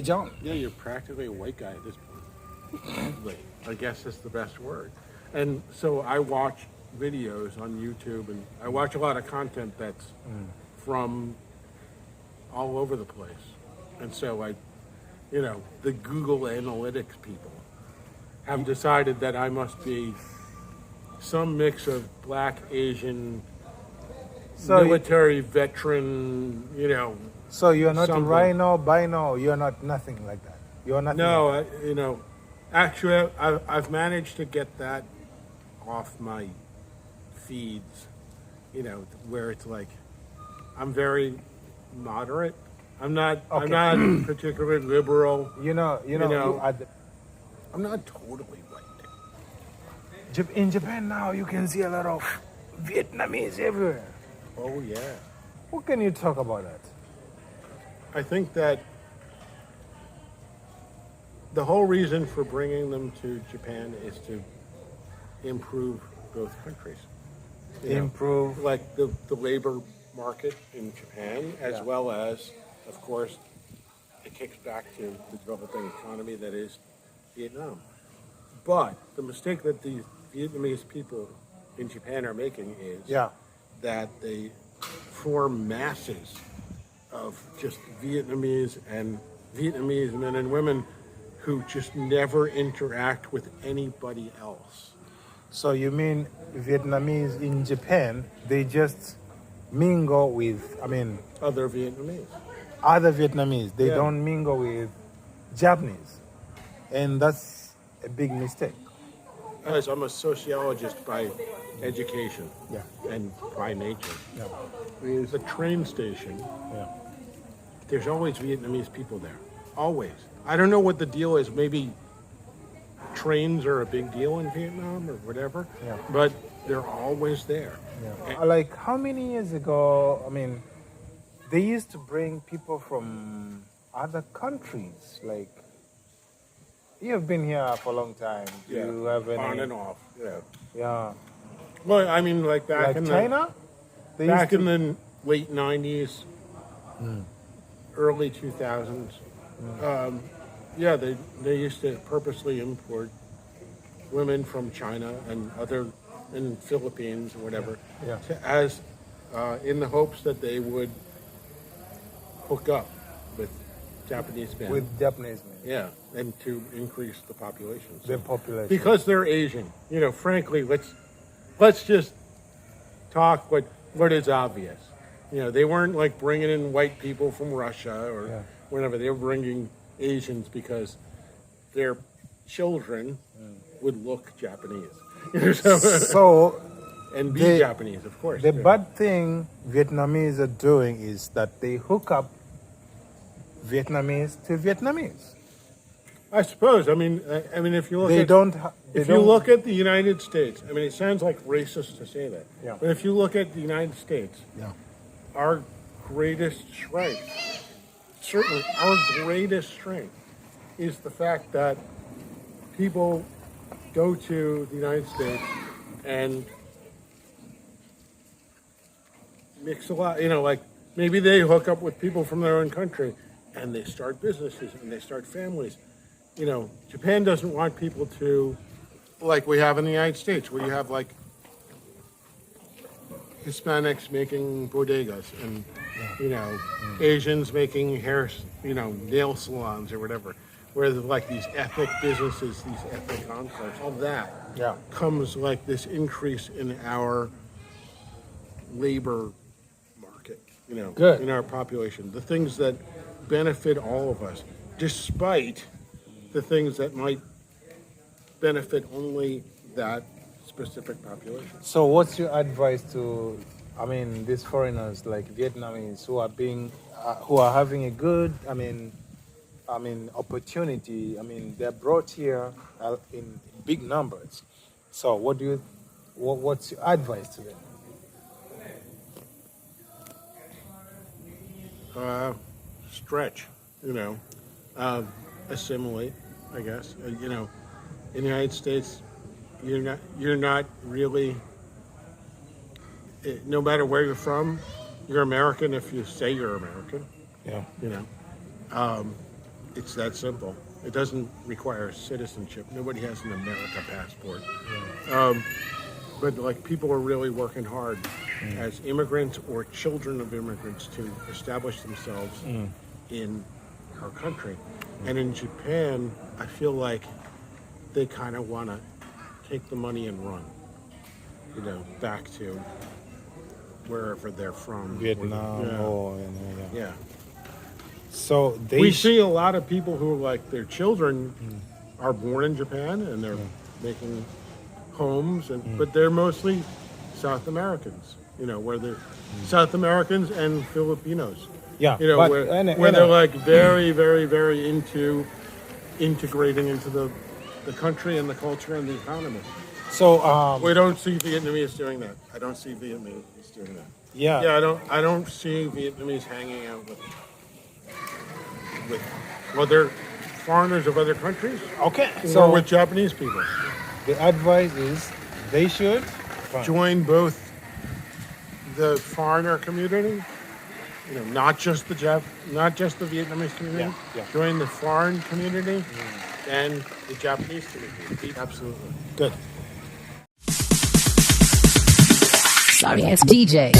John. Yeah, you're practically a white guy at this point. Like, I guess that's the best word. And so I watch videos on YouTube, and I watch a lot of content that's from all over the place. And so the Google Analytics people have decided that I must be some mix of black, Asian, military veteran, So you're not something. rhino, bino, you're not nothing like that. You're nothing. No, actually, I've managed to get that off my feeds, where it's like, I'm very moderate. I'm not particularly liberal. I'm not totally white. In Japan now, you can see a lot of Vietnamese everywhere. Oh yeah. What can you talk about that? I think that the whole reason for bringing them to Japan is to improve both countries. Improve, like the labor market in Japan, as well as, of course, it kicks back to the developing economy that is Vietnam. But the mistake that the Vietnamese people in Japan are making is that they form masses of just Vietnamese men and women who just never interact with anybody else. So you mean Vietnamese in Japan, they just mingle with, other Vietnamese. Other Vietnamese. They don't mingle with Japanese. And that's a big mistake. Guys, I'm a sociologist by education and by nature. Yeah. There's a train station. Yeah. There's always Vietnamese people there. Always. I don't know what the deal is. Maybe trains are a big deal in Vietnam or whatever. Yeah. But they're always there. Yeah. Like how many years ago, they used to bring people from other countries. Like, you've been here for a long time. Do you have any... On and off. Yeah. Well, like back in China? In the late 90s, early 2000s. They used to purposely import women from China and Philippines or whatever, as in the hopes that they would hook up with Japanese men. With Japanese men. Yeah, and to increase the population. The population. Because they're Asian. Frankly, let's just talk what is obvious. They weren't like bringing in white people from Russia or whatever. They were bringing Asians because their children would look Japanese. So and be Japanese, of course. The bad thing Vietnamese are doing is that they hook up Vietnamese to Vietnamese. I suppose. If you look look at the United States, it sounds like racist to say that. Yeah. But if you look at the United States, our greatest strength, certainly our greatest strength, is the fact that people go to the United States and mix a lot. Maybe they hook up with people from their own country and they start businesses and they start families. Japan doesn't want people to, like we have in the United States, where you have like Hispanics making bodegas and, Asians making hair, nail salons or whatever, where there's like these ethnic businesses, these ethnic enclaves, all that comes like this increase in our labor market, in our population. The things that benefit all of us, despite the things that might benefit only that specific population. So what's your advice to, these foreigners like Vietnamese who are having a good, opportunity? They're brought here in big numbers. So what's your advice to them? Stretch, assimilate, I guess. In the United States, you're not really, no matter where you're from, you're American if you say you're American. Yeah. It's that simple. It doesn't require citizenship. Nobody has an America passport. But like people are really working hard as immigrants or children of immigrants to establish themselves in our country. And in Japan, I feel like they kind of want to take the money and run, you know, back to wherever they're from. Vietnam. Yeah. Or, Yeah. So We see a lot of people who, like, their children are born in Japan and they're making homes, but they're mostly South Americans, you know, where they're South Americans and Filipinos. Yeah, You know, but- where they're like very, very, very into integrating into the country and the culture and the economy. So We don't see Vietnamese doing that. I don't see Vietnamese doing that. yeah. Yeah, I don't see Vietnamese hanging out with other foreigners of other countries Okay. or So with Japanese people. the advice is they should Join both the foreigner community, you know, not just the Vietnamese community. Yeah. Join the foreign community and the Japanese community. Absolutely. Good. Sorry ass DJ.